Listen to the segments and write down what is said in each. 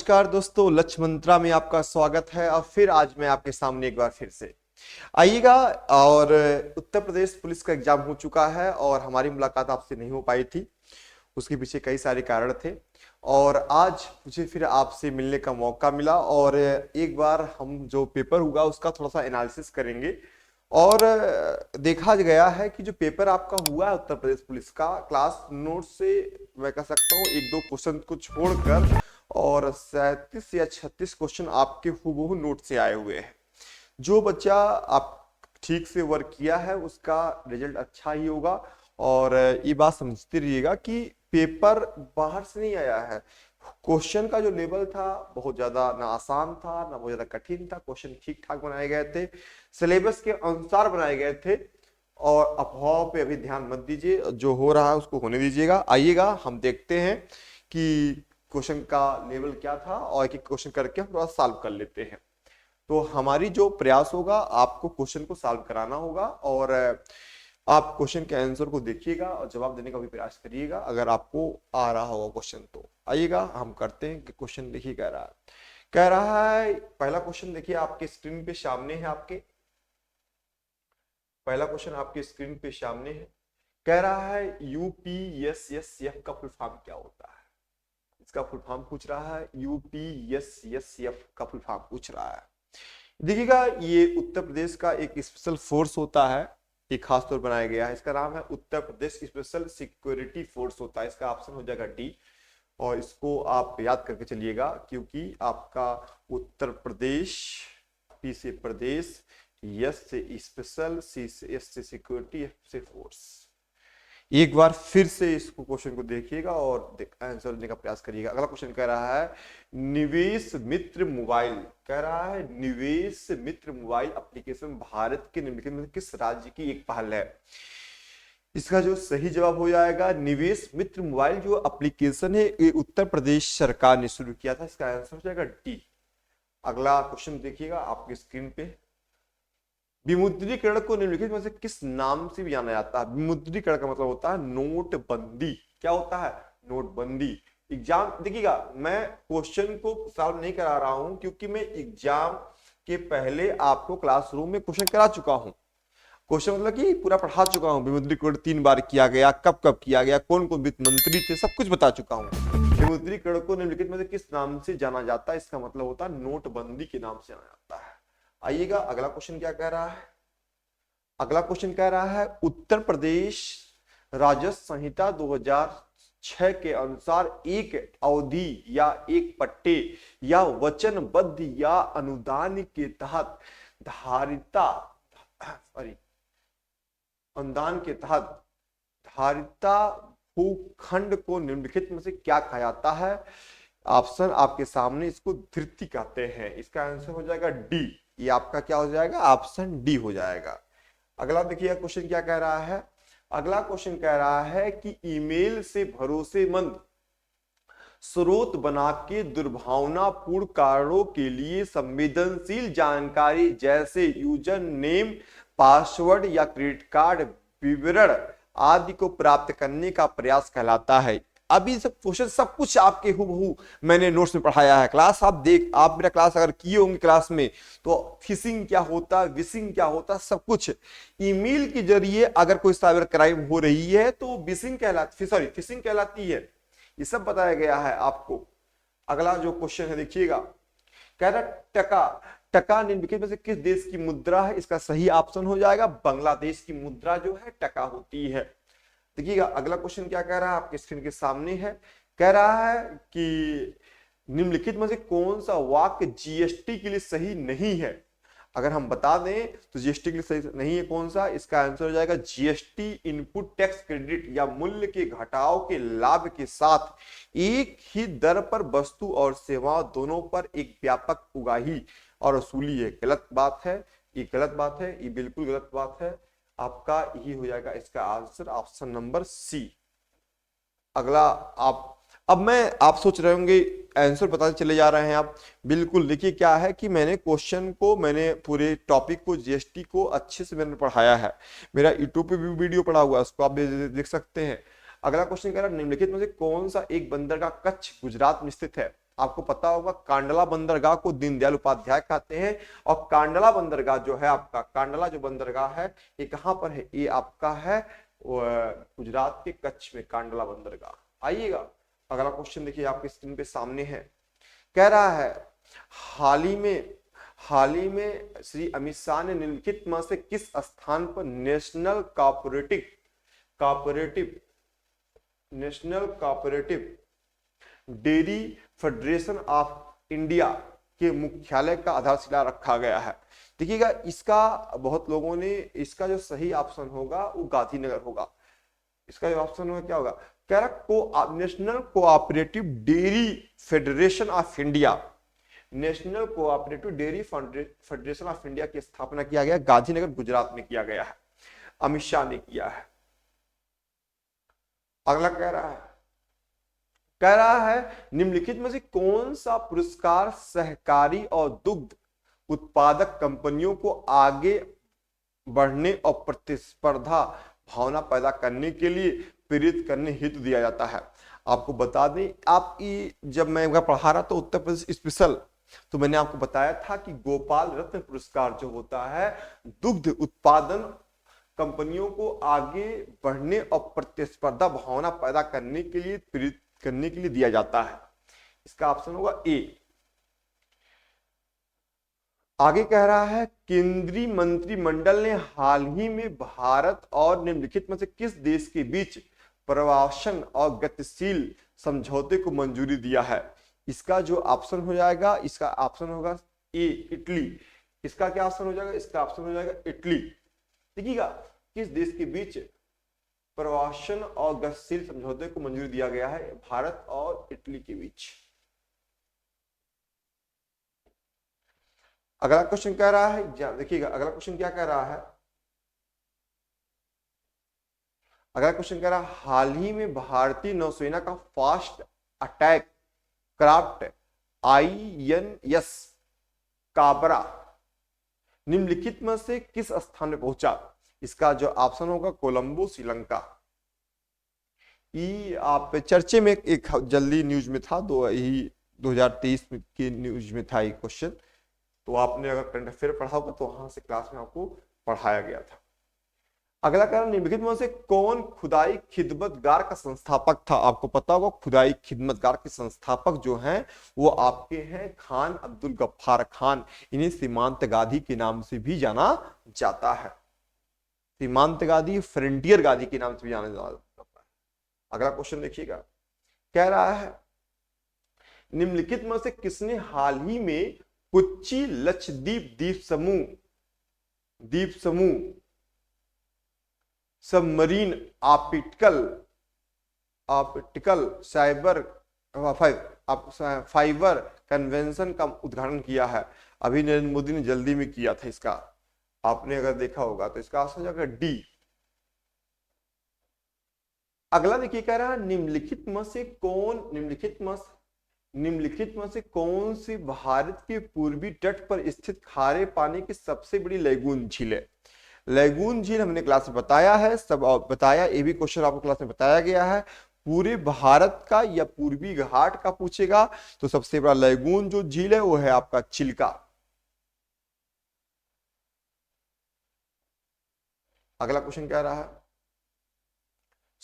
नमस्कार दोस्तों, लक्ष्य मंत्रा में आपका स्वागत है। और फिर आज मैं आपके सामने एक बार फिर से आइएगा। और उत्तर प्रदेश पुलिस का एग्जाम हो चुका है और हमारी मुलाकात आपसे नहीं हो पाई थी। उसके पीछे कई सारे कारण थे और आज मुझे फिर आपसे मिलने का मौका मिला और एक बार हम जो पेपर होगा उसका थोड़ा सा एनालिसिस करेंगे। और देखा गया है कि जो पेपर आपका हुआ है उत्तर प्रदेश पुलिस का, क्लास नोट से मैं कह सकता हूँ एक दो क्वेश्चन को छोड़कर और 37 या 36 क्वेश्चन आपके हूबहू नोट से आए हुए हैं। जो बच्चा आप ठीक से वर्क किया है उसका रिजल्ट अच्छा ही होगा। और ये बात समझते रहिएगा कि पेपर बाहर से नहीं आया है। क्वेश्चन का जो लेवल था बहुत ज्यादा ना आसान था ना बहुत ज्यादा कठिन था। क्वेश्चन ठीक ठाक बनाए गए थे, सिलेबस के अनुसार बनाए गए थे। और अफवाह पे अभी ध्यान मत दीजिए, जो हो रहा है उसको होने दीजिएगा। आइएगा हम देखते हैं कि क्वेश्चन का लेवल क्या था और एक एक क्वेश्चन करके हम थोड़ा सॉल्व कर लेते हैं। तो हमारी जो प्रयास होगा, आपको क्वेश्चन को सॉल्व कराना होगा और आप क्वेश्चन के आंसर को देखिएगा और जवाब देने का भी प्रयास करिएगा अगर आपको आ रहा होगा क्वेश्चन। तो आइएगा हम करते हैं कि क्वेश्चन देखिए कह रहा है पहला क्वेश्चन देखिए आपके स्क्रीन पे सामने है। आपके पहला क्वेश्चन आपके स्क्रीन पे सामने है। कह रहा है यूपीएसएसएफ का फुल फॉर्म क्या होता है। इसका फुल फॉर्म पूछ रहा है, यूपीएसएसएफ का फुल फॉर्म पूछ रहा है। देखिएगा, ये उत्तर प्रदेश का एक स्पेशल फोर्स होता है, एक खास तौर बनाया गया है। इसका नाम है Uttar Pradesh special security force होता है। इसका ऑप्शन हो जाएगा डी। और इसको आप याद करके चलिएगा क्योंकि आपका उत्तर प्रदेश, पी से प्रदेश, यस से स्पेशल, सी से एस से सिक्योरिटी, एफ से फोर्स। एक बार फिर से इसको क्वेश्चन को देखिएगा और आंसर देने का प्रयास करिएगा। अगला क्वेश्चन कह रहा है निवेश मित्र मोबाइल। कह रहा है निवेश मित्र मोबाइल एप्लीकेशन भारत के निम्नलिखित में किस राज्य की एक पहल है। इसका जो सही जवाब हो जाएगा, निवेश मित्र मोबाइल जो एप्लीकेशन है ये उत्तर प्रदेश सरकार ने शुरू किया था। इसका आंसर हो जाएगा डी। अगला क्वेश्चन देखिएगा आपकी स्क्रीन पे। विमुद्रीकरण को निम्नलिखित में से किस नाम से भी जाना जाता है। विमुद्रीकरण का मतलब होता है नोटबंदी। क्या होता है? नोटबंदी। एग्जाम देखिएगा, मैं क्वेश्चन को सॉल्व नहीं करा रहा हूं क्योंकि मैं एग्जाम के पहले आपको क्लासरूम में क्वेश्चन करा चुका हूं। क्वेश्चन मतलब कि पूरा पढ़ा चुका हूं। विमुद्रीकरण 3 बार किया गया, कब कब किया गया, कौन कौन वित्त मंत्री थे, सब कुछ बता चुका हूं। विमुद्रीकरण को निम्नलिखित में से किस नाम से जाना जाता है। इसका मतलब होता है नोटबंदी के नाम से जाना जाता है। आइएगा अगला क्वेश्चन क्या कह रहा है। अगला क्वेश्चन कह रहा है उत्तर प्रदेश राजस्व संहिता 2006 के अनुसार एक अवधि या एक पट्टे या वचनबद्ध या अनुदान के तहत धारिता अनुदान के तहत धारिता भूखंड को निम्नलिखित में से क्या कहा जाता है। ऑप्शन आपके सामने, इसको धृति कहते हैं। इसका आंसर हो जाएगा डी। ये आपका क्या हो जाएगा? ऑप्शन डी हो जाएगा। अगला देखिए क्वेश्चन क्या कह रहा है। अगला क्वेश्चन कह रहा है कि ईमेल से भरोसेमंद स्रोत बना के दुर्भावनापूर्ण कारणों के लिए संवेदनशील जानकारी जैसे यूजर नेम, पासवर्ड या क्रेडिट कार्ड विवरण आदि को प्राप्त करने का प्रयास कहलाता है। अभी सब क्वेश्चन सब कुछ आपके हूबहू मैंने नोट्स में पढ़ाया है। क्लास आप मेरा क्लास अगर किए होंगे क्लास में तो फिशिंग क्या होता है, विशिंग क्या होता है, सब कुछ ईमेल के जरिए अगर कोई साइबर क्राइम हो रही है तो विशिंग कहलाती, सॉरी फिशिंग कहलाती है। ये सब बताया गया है आपको। अगला जो क्वेश्चन है देखिएगा, कह रहा टका। टका निम्नलिखित में से किस देश की मुद्रा है। इसका सही ऑप्शन हो जाएगा बांग्लादेश की मुद्रा जो है टका होती है। देखिएगा अगला क्वेश्चन क्या कह रहा है, आपके स्क्रीन के सामने है। कह रहा है कि निम्नलिखित में से कौन सा वाक्य जीएसटी के लिए सही नहीं है। अगर हम बता दें तो जीएसटी के लिए सही नहीं है कौन सा। इसका आंसर हो जाएगा जीएसटी इनपुट टैक्स क्रेडिट या मूल्य के घटाव के लाभ के साथ एक ही दर पर वस्तु और सेवाओं दोनों पर एक व्यापक उगाही और वसूली है। गलत बात है, ये गलत बात है, ये बिल्कुल गलत बात है। आपका यही हो जाएगा इसका आंसर, ऑप्शन नंबर सी। अगला आप सोच रहे होंगे आंसर बताते चले जा रहे हैं आप। बिल्कुल देखिए क्या है कि मैंने पूरे टॉपिक को, जीएसटी को अच्छे से मैंने पढ़ाया है। मेरा यूट्यूब पे भी वीडियो पड़ा हुआ है, उसको आप देख सकते हैं। अगला क्वेश्चन कह रहा है निम्नलिखित में से कौन सा एक बंदरगाह कच्छ गुजरात में स्थित है। आपको पता होगा कांडला बंदरगाह को दीनदयाल उपाध्याय कहते हैं। और कांडला बंदरगाह जो है आपका, कांडला जो बंदरगाह है ये कहां पर है, ये आपका है गुजरात के कच्छ में कांडला बंदरगाह। आइएगा अगला क्वेश्चन देखिए आपके स्क्रीन पे सामने है। कह रहा है हाल ही में श्री अमित शाह ने निम्नलिखित में से किस स्थान पर national cooperative dairy federation of India के मुख्यालय का आधारशिला रखा गया है। देखिएगा इसका बहुत लोगों ने, इसका जो सही ऑप्शन होगा वो गांधीनगर होगा। इसका जो ऑप्शन होगा क्या होगा, कह रहा national cooperative dairy federation of India, national cooperative dairy federation of India की स्थापना किया गया गांधीनगर गुजरात में किया गया है, अमित शाह ने किया है। अगला कह रहा है निम्नलिखित में से कौन सा पुरस्कार सहकारी और दुग्ध उत्पादक कंपनियों को आगे बढ़ने और प्रतिस्पर्धा भावना पैदा करने के लिए प्रेरित करने हेतु दिया जाता है। आपको बता दें, आप जब मैं पढ़ा रहा था उत्तर प्रदेश स्पेशल, तो मैंने आपको बताया था कि गोपाल रत्न पुरस्कार जो होता है दुग्ध उत्पादन कंपनियों को आगे बढ़ने और प्रतिस्पर्धा भावना पैदा करने के लिए प्रेरित करने के लिए दिया जाता है। इसका ऑप्शन होगा ए। आगे कह रहा है केंद्रीय मंत्रिमंडल ने हाल ही में भारत और निम्नलिखित में से किस देश के बीच प्रवासन और गतिशील समझौते को मंजूरी दिया है। इसका जो ऑप्शन हो जाएगा, इसका ऑप्शन होगा ए इटली। इसका क्या ऑप्शन हो जाएगा, इसका ऑप्शन हो जाएगा इटली। देखिएगा किस देश के बीच प्रवासन और गतिशील समझौते को मंजूरी दिया गया है, भारत और इटली के बीच। अगला क्वेश्चन कह रहा है, देखिएगा अगला क्वेश्चन क्या कह रहा है, अगला क्वेश्चन कह रहा है हाल ही में भारतीय नौसेना का fast attack craft INS Kabra निम्नलिखित में से किस स्थान में पहुंचा। इसका जो ऑप्शन होगा कोलंबो श्रीलंका। ये आप चर्चे में एक जल्दी न्यूज में था, 2023 के न्यूज में था ये क्वेश्चन, तो आपने अगर करंट अफेयर पढ़ा होगा तो वहां से क्लास में आपको पढ़ाया गया था। अगला कारण निम्नलिखित में से कौन खुदाई खिदमतगार का संस्थापक था। आपको पता होगा खुदाई खिदमतगार के संस्थापक जो हैं वो आपके हैं खान अब्दुल गफ्फार खान। इन्हें सीमांत गादी के नाम से भी जाना जाता है, सीमांत गादी, फ्रंटियर गादी के नाम से भी जाना जाता है। अगला क्वेश्चन देखिएगा, कह रहा है निम्नलिखित में से किसने हाल ही में कोच्चि लक्षद्वीप द्वीप समूह सबमरीन ऑप्टिकल फाइबर कन्वेंशन का उद्घाटन किया है। अभी नरेंद्र मोदी ने जल्दी में किया था इसका, आपने अगर देखा होगा तो इसका आंसर हो जाएगा डी। अगला देखिए कह रहा है निम्नलिखित में से कौन सी भारत के पूर्वी तट पर स्थित खारे पानी की सबसे बड़ी लैगून झील है। लैगून झील हमने क्लास में बताया है, सब बताया, ये भी क्वेश्चन आपको क्लास में बताया गया है। पूरे भारत का या पूर्वी घाट का पूछेगा तो सबसे बड़ा लैगून जो झील है वो है आपका चिल्का। अगला क्वेश्चन क्या रहा है,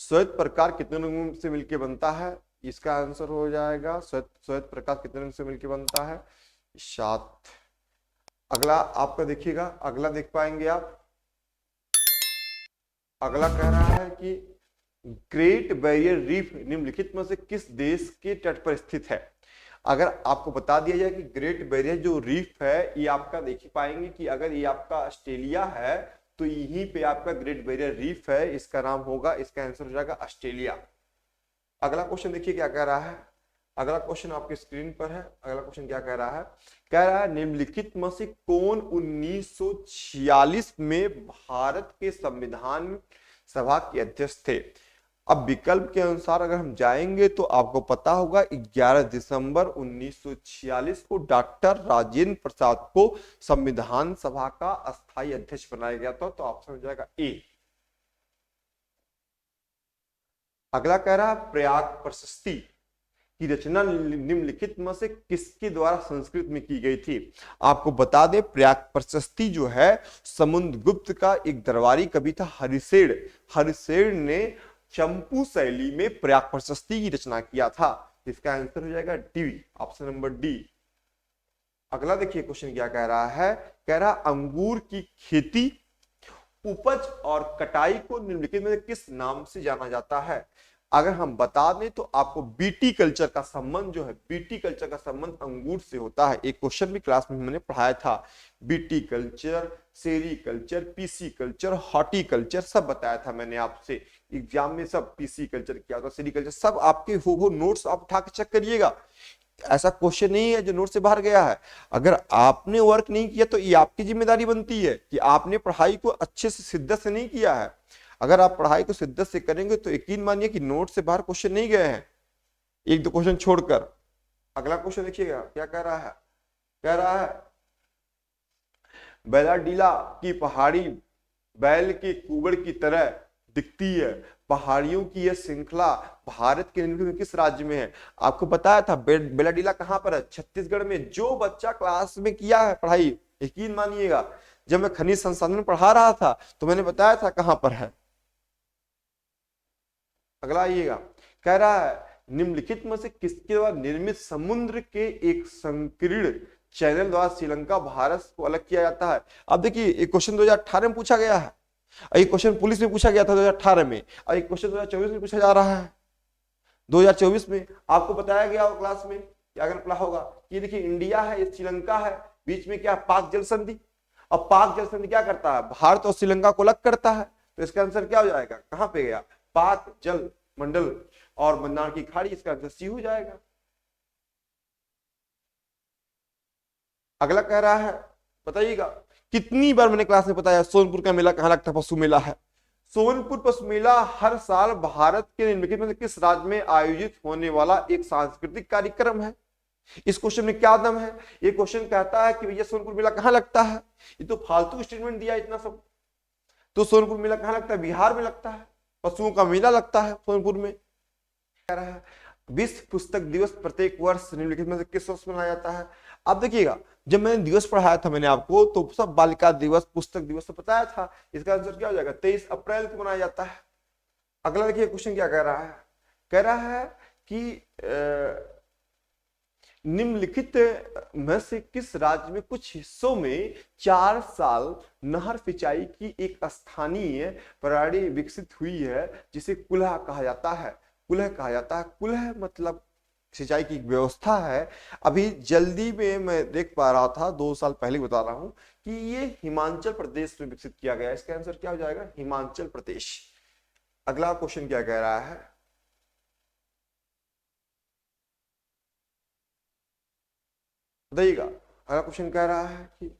श्वेत प्रकार कितने रंगों से मिलकर बनता है। इसका आंसर हो जाएगा श्वेत प्रकाश कितने रंग से मिलकर बनता है, 7। अगला आपका देखिएगा, अगला देख पाएंगे आप, अगला कह रहा है कि ग्रेट बैरियर रीफ निम्नलिखित में से किस देश के तट पर स्थित है। अगर आपको बता दिया जाए कि ग्रेट बैरियर जो रीफ है ये आपका देख पाएंगे कि अगर ये आपका ऑस्ट्रेलिया है तो यहीं पे आपका ग्रेट बैरियर रीफ है, इसका नाम होगा, इसका आंसर हो जाएगा ऑस्ट्रेलिया। अगला क्वेश्चन देखिए क्या कह रहा है, अगला क्वेश्चन आपके स्क्रीन पर है। अगला क्वेश्चन क्या कह रहा है निम्नलिखित में से कौन 1946 में भारत के संविधान सभा के अध्यक्ष थे। अब विकल्प के अनुसार अगर हम जाएंगे तो आपको पता होगा 11 दिसंबर 1946 को डॉक्टर राजेंद्र प्रसाद को संविधान सभा का अस्थायी अध्यक्ष बनाया गया था, तो ऑप्शन हो जाएगा ए। अगला कह रहा है प्रयाग प्रशस्ति की रचना निम्नलिखित में से किसके द्वारा संस्कृत में की गई थी? आपको बता दें, प्रयाग प्रशस्ति जो है समुद्रगुप्त का एक दरबारी कवि था हरिशेर। हरिशेर ने चंपू शैली में प्रयाग प्रशस्ति की रचना किया था। इसका आंसर हो जाएगा डी, ऑप्शन नंबर डी। अगला देखिए क्वेश्चन क्या कह रहा है, कह रहा अंगूर की खेती, उपज और कटाई को निम्नलिखित में किस नाम से जाना जाता है? अगर हम बता दें तो आपको बीटी कल्चर का संबंध जो है, बीटी कल्चर का संबंध अंगूर से होता है। एक क्वेश्चन भी क्लास में मैंने पढ़ाया था, बीटी कल्चर, सेरी कल्चर, पीसी कल्चर, हॉर्टिकल्चर सब बताया था मैंने आपसे एग्जाम में। सब पीसी कल्चर क्या होता है, सेरी कल्चर, सब आपके हो नोट्स आप उठा के चेक करिएगा। ऐसा क्वेश्चन नहीं है जो नोट से बाहर गया है। अगर आपने वर्क नहीं किया तो ये आपकी जिम्मेदारी बनती है कि आपने पढ़ाई को अच्छे से शिद्दत से नहीं किया है। अगर आप पढ़ाई को शिद्दत से करेंगे तो यकीन मानिए कि नोट से बाहर क्वेश्चन नहीं गए हैं, एक दो क्वेश्चन छोड़कर। अगला क्वेश्चन देखिएगा क्या कह रहा है, कह रहा है बेलाडीला की पहाड़ी बैल के कुबड़ की तरह दिखती है। पहाड़ियों की यह श्रृंखला भारत के निम्नलिखित में किस राज्य में है? आपको बताया था बेलाडीला कहां पर है, छत्तीसगढ़ में। जो बच्चा क्लास में किया है पढ़ाई, यकीन मानिएगा जब मैं खनिज संसाधन में पढ़ा रहा था तो मैंने बताया था कहां पर है। अगला आइएगा, कह रहा है निम्नलिखित में से किसके द्वारा निर्मित समुद्र के एक संकीर्ण चैनल द्वारा श्रीलंका भारत को अलग किया जाता है? अब देखिए एक क्वेश्चन 2018 में पूछा गया है, एक क्वेश्चन पुलिस में पूछा गया था 2018 में, और एक क्वेश्चन 2024 में पूछा जा रहा है। 2024 में आपको बताया गया हो क्लास में, क्या अगर पढ़ा होगा, ये देखिए इंडिया है, ये श्रीलंका है, बीच में क्या पाक जल संधि। अब पाक जल संधि क्या करता है, भारत और श्रीलंका को अलग करता है। तो इसका आंसर क्या हो जाएगा, कहां पे गया, पाक जल मंडल और बंगाल की खाड़ी, इसका आंसर सी हो जाएगा। अगला कह रहा है बताइएगा, कितनी बार मैंने क्लास में बताया सोनपुर का मेला कहां लगता है, पशु मेला है। सोनपुर पशु मेला हर साल भारत के निम्नलिखित में से किस राज्य में आयोजित होने वाला एक सांस्कृतिक कार्यक्रम है? इस क्वेश्चन में क्या दम है, ये क्वेश्चन कहता है कि भैया सोनपुर मेला कहां लगता है, ये तो फालतू स्टेटमेंट दिया इतना सब। तो सोनपुर मेला कहां लगता है, बिहार में लगता है, पशुओं का मेला लगता है सोनपुर में। कह रहा है विश्व पुस्तक दिवस प्रत्येक वर्ष निम्नलिखित में से किस वर्ष मनाया जाता है? अब देखिएगा जब मैंने दिवस पढ़ाया था मैंने आपको तो सब बालिका दिवस, पुस्तक दिवस तो बताया था। इसका आंसर क्या हो जाएगा, 23 अप्रैल को मनाया जाता है। अगला देखिए क्वेश्चन क्या कह रहा है, कह रहा है कि निम्नलिखित में से किस राज्य में कुछ हिस्सों में 4 साल नहर सिंचाई की एक स्थानीय प्रणाली विकसित हुई है जिसे कुल्हा कहा जाता है? कुल्ह कहा जाता है, कुल्ह मतलब सिंचाई की व्यवस्था है। अभी जल्दी में मैं देख पा रहा था, 2 साल पहले बता रहा हूं कि ये हिमाचल प्रदेश में विकसित किया गया। इसका आंसर क्या हो जाएगा, हिमाचल प्रदेश। अगला क्वेश्चन क्या कह रहा है, बताइएगा। अगला क्वेश्चन कह रहा है कि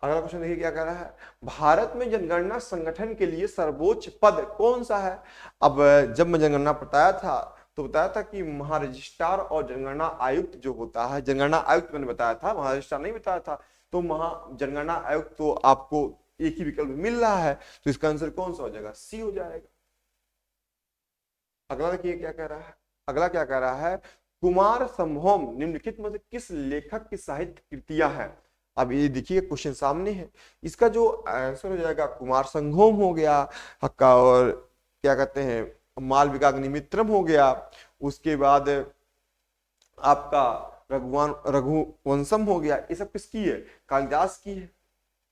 अगला क्वेश्चन देखिए क्या कह रहा है, भारत में जनगणना संगठन के लिए सर्वोच्च पद कौन सा है? अब जब मैं जनगणना बताया था तो बताया था कि महारजिस्ट्रार और जनगणना आयुक्त जो होता है, जनगणना आयुक्त मैंने बताया था, महारजिस्ट्रार नहीं बताया था। तो जनगणना आयुक्त तो आपको एक ही विकल्प मिल रहा है, तो इसका आंसर कौन सा हो जाएगा, सी हो जाएगा। अगला देखिए क्या कह रहा है, अगला क्या कह रहा है, कुमार संभोम निम्नलिखित में से किस लेखक की साहित्य कृतियां हैं? अब ये देखिए क्वेश्चन सामने है, इसका जो आंसर हो जाएगा कुमार संभोम हो गया हक्का, और क्या कहते हैं मालविकाग्निमित्रम हो गया, उसके बाद आपका रघुवंशम हो गया। ये सब किसकी है, कालिदास की है।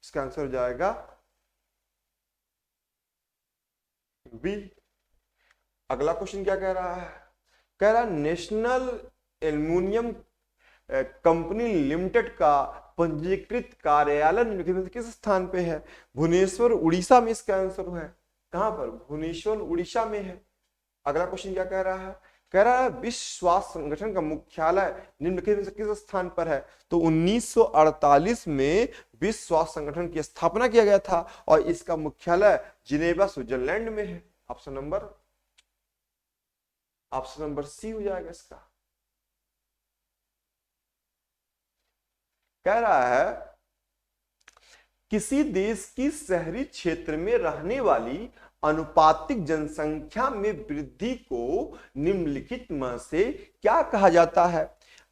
इसका आंसर हो जाएगा बी। अगला क्वेश्चन क्या कह रहा है, कह रहा है नेशनल एल्युमिनियम कंपनी लिमिटेड का पंजीकृत कार्यालय निम्नलिखित में से किस स्थान पे है? भुवनेश्वर उड़ीसा में इसका आंसर है। कहां पर, भुवनेश्वर उड़ीसा में है। अगला क्वेश्चन क्या कह रहा है, कह रहा है विश्व स्वास्थ्य संगठन का मुख्यालय निम्नलिखित में से किस स्थान पर है? तो 1948 में विश्व स्वास्थ्य संगठन की स्थापना किया गया था और इसका मुख्यालय जिनेवा स्विट्जरलैंड में है। ऑप्शन नंबर सी हो जाएगा इसका। कह रहा है किसी देश की शहरी क्षेत्र में रहने वाली अनुपातिक जनसंख्या में वृद्धि को निम्नलिखित में से क्या कहा जाता है।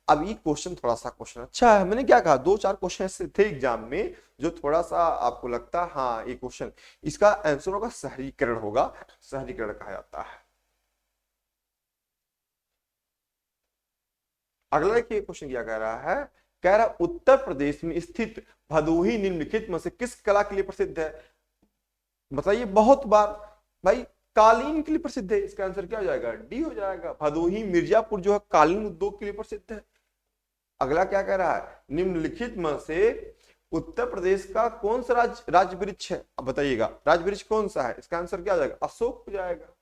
अब ये क्वेश्चन थोड़ा सा क्वेश्चन अच्छा है, मैंने क्या कहा 2-4 क्वेश्चन ऐसे थे एग्जाम में जो थोड़ा सा आपको लगता है हाँ ये क्वेश्चन, इसका आंसर होगा शहरीकरण, होगा शहरीकरण कहा जाता है। अगला देखिए क्वेश्चन क्या कह रहा है, कह रहा उत्तर प्रदेश में स्थित भदोही निम्नलिखित में से किस कला के लिए प्रसिद्ध है। बताइए बहुत बार भाई कालीन के लिए प्रसिद्ध है, इसका आंसर क्या हो जाएगा डी हो जाएगा। भदोही मिर्जापुर जो है कालीन उद्योग के लिए प्रसिद्ध है। अगला क्या कह रहा है, निम्नलिखित में से उत्तर प्रदेश का कौन सा राज्य वृक्ष है। अब बताइएगा राज्य वृक्ष कौन सा है, इसका आंसर क्या हो जाएगा अशोक हो जाएगा।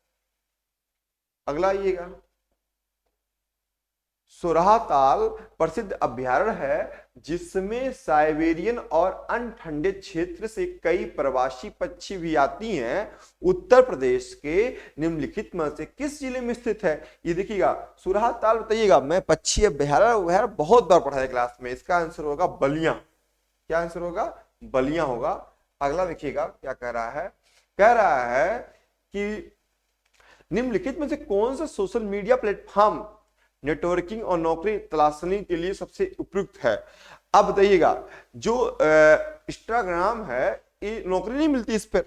अगला आइएगा, सोरहाताल प्रसिद्ध अभ्यारण्य है जिसमें साइबेरियन और अन्य ठंडे क्षेत्र से कई प्रवासी पक्षी भी आती हैं। उत्तर प्रदेश के निम्नलिखित में से किस जिले में स्थित है। ये देखिएगा सोरहाताल, बताइएगा मैं पक्षी अभ्यारण्य बहुत बार पढ़ा है क्लास में, इसका आंसर होगा बलिया। क्या आंसर होगा बलिया होगा। अगला देखिएगा क्या कह रहा है, कह रहा है कि निम्नलिखित में से कौन सा सोशल मीडिया प्लेटफॉर्म नेटवर्किंग और नौकरी तलाशने के लिए सबसे उपयुक्त है। अब बताइएगा जो इंस्टाग्राम है ये नौकरी नहीं मिलती इस पर,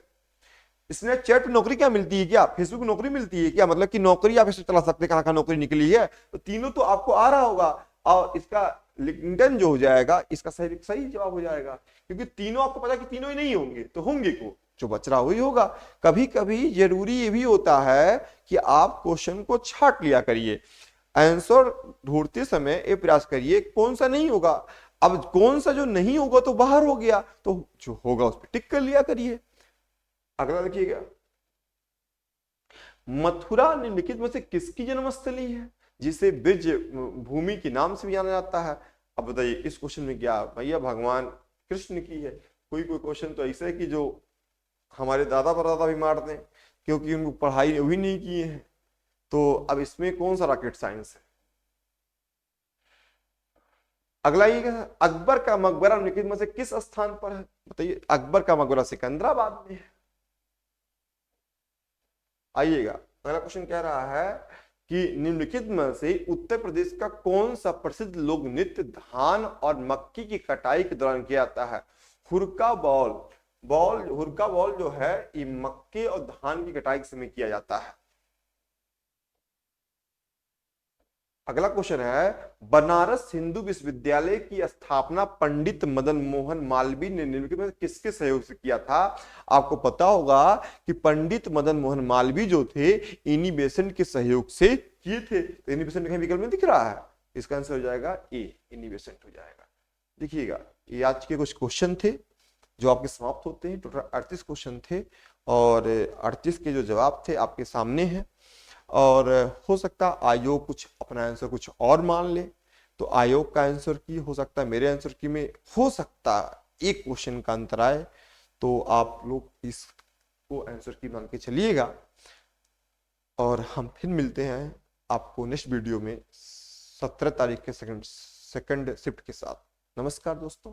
स्नैपचैट पे नौकरी क्या मिलती है, क्या फेसबुक नौकरी मिलती है क्या, मतलब कि नौकरी आप इसे चला सकते हैं, कहाँ कहाँ नौकरी निकली है, तो तीनों तो आपको आ रहा होगा और इसका लिंक्डइन जो हो जाएगा इसका सही जवाब हो जाएगा, क्योंकि तीनों आपको पता है कि तीनों ही नहीं होंगे तो होंगे को जो बच रहा वही होगा। कभी कभी जरूरी ये भी होता है कि आप क्वेश्चन को छाट लिया करिए, आंसर ढूंढते समय ये प्रयास करिए कौन सा नहीं होगा। अब कौन सा जो नहीं होगा तो बाहर हो गया, तो जो होगा उस पर टिक कर लिया करिए। अगला देखिएगा, मथुरा निम्नलिखित में से किसकी जन्मस्थली है जिसे ब्रज भूमि के नाम से भी जाना जाता है। अब बताइए इस क्वेश्चन में क्या भैया भगवान कृष्ण की है। कोई कोई क्वेश्चन तो ऐसे है कि जो हमारे दादा परदादा भी मारते हैं क्योंकि उनको पढ़ाई भी नहीं किए हैं। तो अब इसमें कौन सा रॉकेट साइंस है। अगला ये अकबर का मकबरा निम्नलिखित में से किस स्थान पर है। बताइए अकबर का मकबरा सिकंदराबाद में है। आइएगा अगला क्वेश्चन कह रहा है कि निम्नलिखित में से उत्तर प्रदेश का कौन सा प्रसिद्ध लोक नृत्य धान और मक्की की कटाई के दौरान किया जाता है। हुरका बॉल जो है ये मक्के और धान की कटाई के समय किया जाता है। अगला क्वेश्चन है, बनारस हिंदू विश्वविद्यालय की स्थापना पंडित मदन मोहन मालवीय ने निम्नलिखित में किसके सहयोग से किया था। आपको पता होगा कि पंडित मदन मोहन मालवीय जो थे इनी बेसेंट के सहयोग से किए थे। तो इनी बेसेंट कहीं विकल्प में दिख रहा है, इसका आंसर हो जाएगा ए, इनी बेसेंट हो जाएगा। देखिएगा ये आज के कुछ क्वेश्चन थे जो आपके समाप्त होते हैं। टोटल 38 क्वेश्चन थे और 38 के जो जवाब थे आपके सामने हैं। और हो सकता आयोग कुछ अपना आंसर कुछ और मान ले, तो आयोग का आंसर की हो सकता है मेरे आंसर की में हो सकता एक क्वेश्चन का अंतर आए, तो आप लोग इसको आंसर की मान के चलिएगा। और हम फिर मिलते हैं आपको नेक्स्ट वीडियो में 17 तारीख के सेकंड शिफ्ट के साथ। नमस्कार दोस्तों।